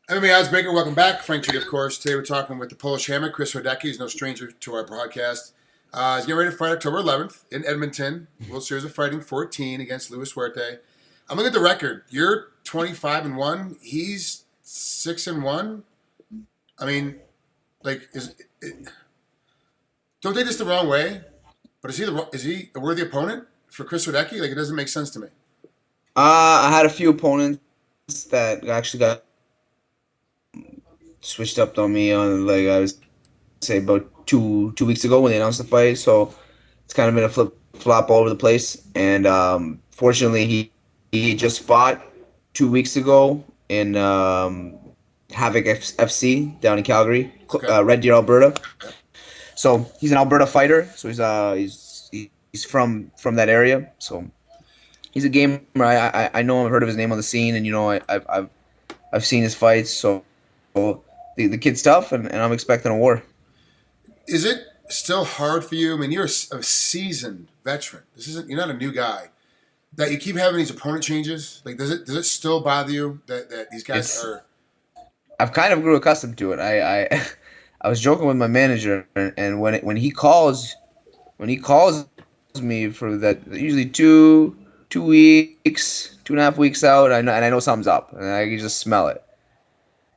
MMAOddsBreaker, welcome back. Frank Trigg, of course. Today we're talking with the Polish Hammer, Chris Horodecki. He's no stranger to our podcast. He's getting ready to fight October 11th in Edmonton, World Series of Fighting 14 against Luis Huete. I'm looking at the record. You're 25-1. He's 6-1. I mean, don't take this the wrong way, but is he a worthy opponent for Chris Horodecki? It doesn't make sense to me. I had a few opponents that actually got switched up on me on I was say about two weeks ago when they announced the fight. So it's kind of been a flip flop all over the place. And fortunately, he just fought 2 weeks ago in Havoc FC down in Calgary, Okay. Red Deer, Alberta. So he's an Alberta fighter. So he's from that area. So he's a gamer. I know I've heard of his name on the scene, and I've seen his fights. So the kid's tough, and I'm expecting a war. Is it still hard for you? I mean, you're a seasoned veteran. You're not a new guy. That you keep having these opponent changes. Does it still bother you that these guys are? I've kind of grew accustomed to it. I was joking with my manager, and when he calls me for that, usually two weeks, 2.5 weeks out, I know something's up, and I can just smell it.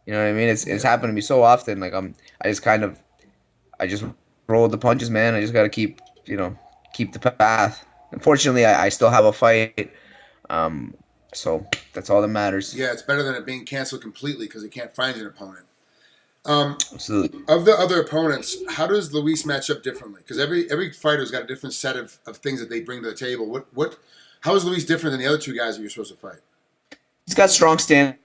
You know what I mean? It's happened to me so often. I just roll the punches, man. I just got to keep the path. Unfortunately, I still have a fight, so that's all that matters. Yeah, it's better than it being canceled completely because he can't find an opponent. Absolutely. Of the other opponents, how does Luis match up differently? Because every fighter's got a different set of things that they bring to the table. How is Luis different than the other two guys that you're supposed to fight? He's got strong stand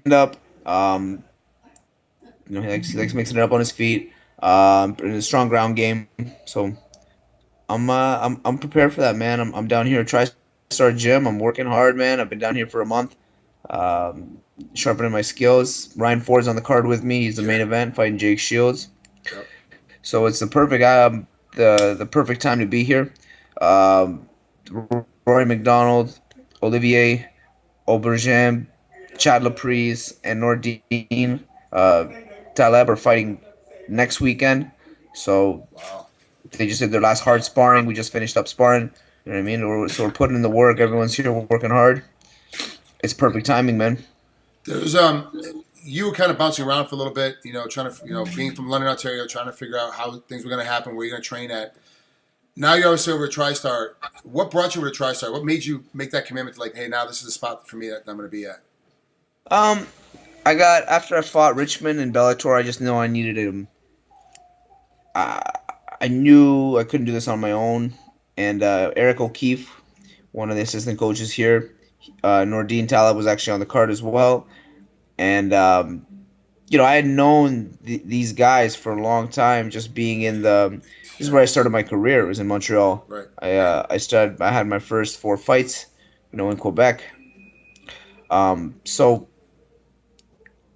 up. He likes mixing it up on his feet. And a strong ground game. So I'm prepared for that, man. I'm down here at Tristar Gym. I'm working hard, man. I've been down here for a month, sharpening my skills. Ryan Ford's on the card with me. He's the main event, fighting Jake Shields. Yep. So it's the perfect the perfect time to be here. Rory McDonald, Olivier Aubergine, Chad Laprise, and Nordine Taleb are fighting next weekend. So wow. They just did their last hard sparring. We just finished up sparring. You know what I mean? So we're putting in the work. Everyone's here. We're working hard. It's perfect timing, man. There's you were kind of bouncing around for a little bit, trying to, being from London, Ontario, trying to figure out how things were going to happen, where you're going to train at. Now you're obviously over at TriStar. What brought you over to TriStar? What made you make that commitment to hey, now this is the spot for me that I'm going to be at? After I fought Richmond and Bellator, I just know I needed him. I knew I couldn't do this on my own, and Eric O'Keefe, one of the assistant coaches here, Nordine Taleb was actually on the card as well, and I had known these guys for a long time, just being in this is where I started my career. It was in Montreal. Right. I had my first 4 fights, in Quebec. So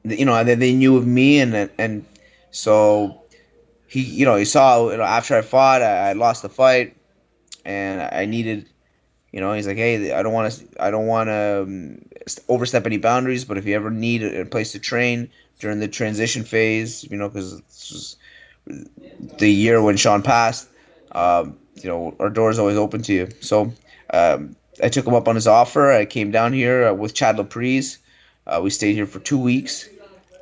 they knew of me, and so he saw after I fought, I lost the fight, and I needed, he's like, hey, I don't want to overstep any boundaries, but if you ever need a place to train during the transition phase, because this was the year when Sean passed, our door's always open to you. So I took him up on his offer. I came down here with Chad Laprise. We stayed here for 2 weeks,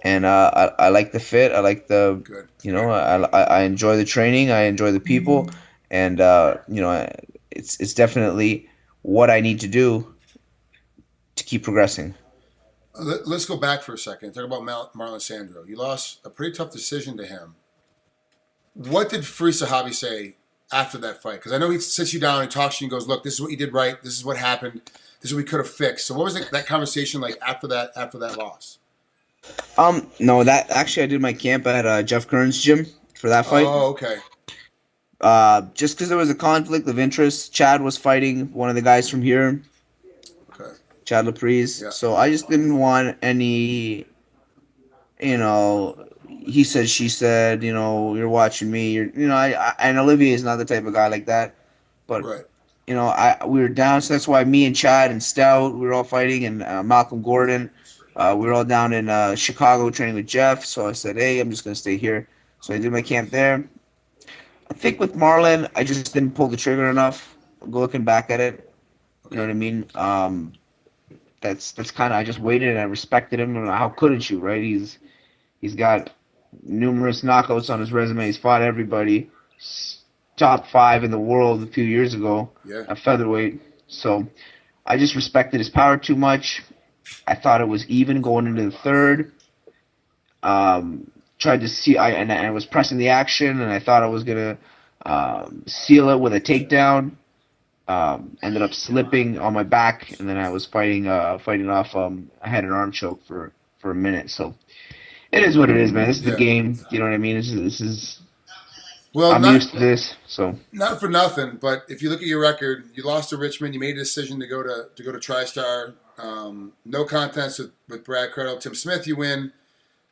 and I like the fit. I like Good. I enjoy the training. I enjoy the people, and it's definitely what I need to do to keep progressing. Let's go back for a second. Talk about Marlon Sandro. You lost a pretty tough decision to him. What did Free Sahabi say after that fight? Because I know he sits you down and talks to you and goes, look, this is what you did right. This is what happened. This is what we could have fixed. So what was that conversation like after that loss? No, that actually I did my camp at Jeff Kern's gym for that fight. Oh, okay. Just because there was a conflict of interest. Chad was fighting one of the guys from here. Okay. Chad Laprise. Yeah. So I just didn't want any, he said, she said, you're watching me. And Olivier is not the type of guy like that. But, right. We were down. So that's why me and Chad and Stout, we were all fighting. And Malcolm Gordon, We were all down in Chicago training with Jeff, so I said, hey, I'm just going to stay here. So I did my camp there. I think with Marlon, I just didn't pull the trigger enough. Looking back at it, you know what I mean? That's kind of, I just waited and I respected him. How couldn't you, right? He's got numerous knockouts on his resume. He's fought everybody. Top 5 in the world a few years ago at featherweight. So I just respected his power too much. I thought it was even going into the third. Tried to see, I was pressing the action, and I thought I was gonna seal it with a takedown. Ended up slipping on my back, and then I was fighting off. I had an arm choke for a minute. So it is what it is, man. This is the game. You know what I mean? This is. Well, I'm used to this, so not for nothing. But if you look at your record, you lost to Richmond. You made a decision to go to Tristar. No contest with Brad Credle. Tim Smith, you win.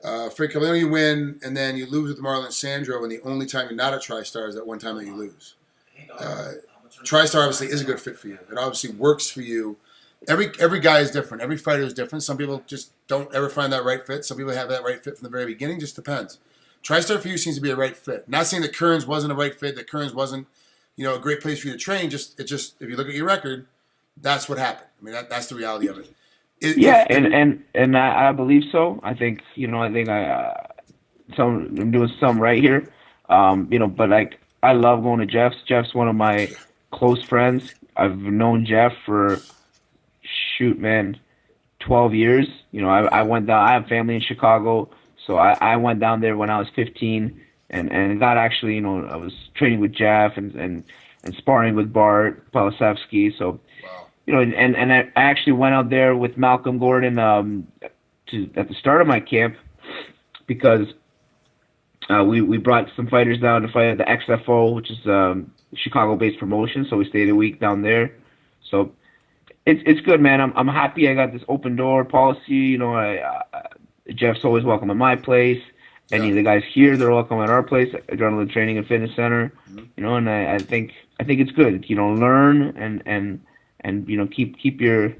Frank Trigg, you win, and then you lose with Marlon Sandro. And the only time you're not at Tristar is that one time that you lose. Tristar obviously is a good fit for you. It obviously works for you. Every guy is different. Every fighter is different. Some people just don't ever find that right fit. Some people have that right fit from the very beginning. Just depends. Tristar for you seems to be a right fit. Not saying that Kearns wasn't a right fit, that Kearns wasn't, a great place for you to train. If you look at your record, that's what happened. I mean, that's the reality of it. And I believe so. I think I'm doing some right here. But like I love going to Jeff's. Jeff's one of my close friends. I've known Jeff for 12 years. I went down. I have family in Chicago. So I went down there when I was 15 and got actually, I was training with Jeff and sparring with Bart Palasevsky. So, wow. And I actually went out there with Malcolm Gordon at the start of my camp because we brought some fighters down to fight at the XFO, which is Chicago-based promotion. So we stayed a week down there. So it's good, man. I'm happy I got this open door policy. Jeff's always welcome at my place. Any of the guys here, they're welcome at our place, Adrenaline Training and Fitness Center. Mm-hmm. And I think it's good. Learn and keep your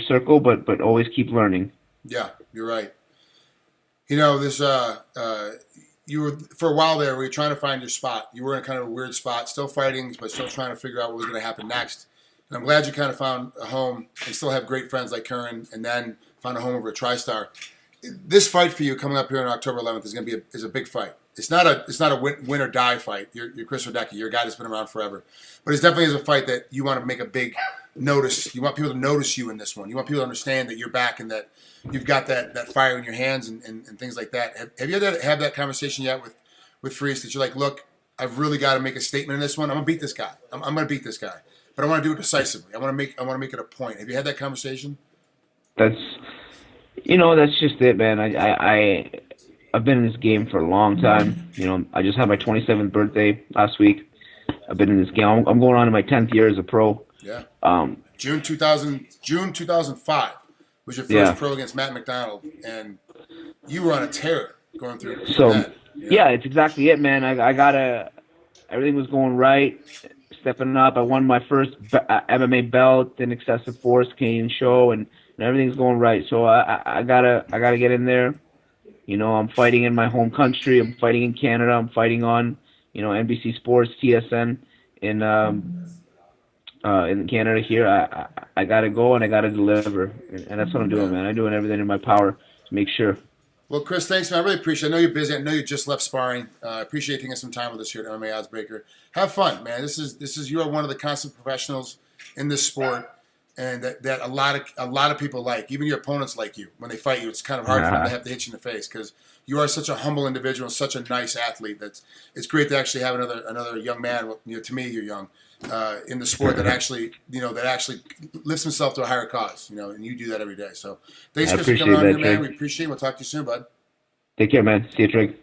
circle, but always keep learning. Yeah, you're right. This you were for a while there. We were trying to find your spot. You were in kind of a weird spot, still fighting, but still trying to figure out what was going to happen next. And I'm glad you kind of found a home and still have great friends like Curran, and then found a home over at Tristar. This fight for you coming up here on October 11th is going to be a big fight. It's not a win or die fight. You're Chris Horodecki. You're a guy that's been around forever, but it definitely is a fight that you want to make a big notice. You want people to notice you in this one. You want people to understand that you're back and that you've got that fire in your hands and things like that. Have you had that conversation yet with Freese that you're like, look, I've really got to make a statement in this one. I'm gonna beat this guy. I'm gonna beat this guy, but I want to do it decisively. I want to make it a point. Have you had that conversation? That's just it, man. I've been in this game for a long time. I just had my 27th birthday last week. I've been in this game. I'm going on to my 10th year as a pro. Yeah. June 2005 was your first pro against Matt McDonald, and you were on a tear going through. So that. Yeah, it's exactly it, man. Everything was going right, stepping up. I won my first MMA belt in excessive force Canadian show, and everything's going right. So I gotta get in there. I'm fighting in my home country. I'm fighting in Canada. I'm fighting on, NBC Sports, TSN in Canada here. I gotta go and I gotta deliver, and that's what I'm doing, man. I'm doing everything in my power to make sure. Well, Chris, thanks, man. I really appreciate it. I know you're busy. I know you just left sparring. I appreciate taking some time with us here at MMAOddsBreaker. Have fun, man. You are one of the constant professionals in this sport, and that a lot of people like. Even your opponents like you. When they fight you, it's kind of hard for them to have to hit you in the face because you are such a humble individual, such a nice athlete. It's great to actually have another young man. To me, you're young in the sport that actually lifts himself to a higher cause. And you do that every day. So thanks, Chris, for coming on here, man. We appreciate it. We'll talk to you soon, bud. Take care, man. See you, Trigg.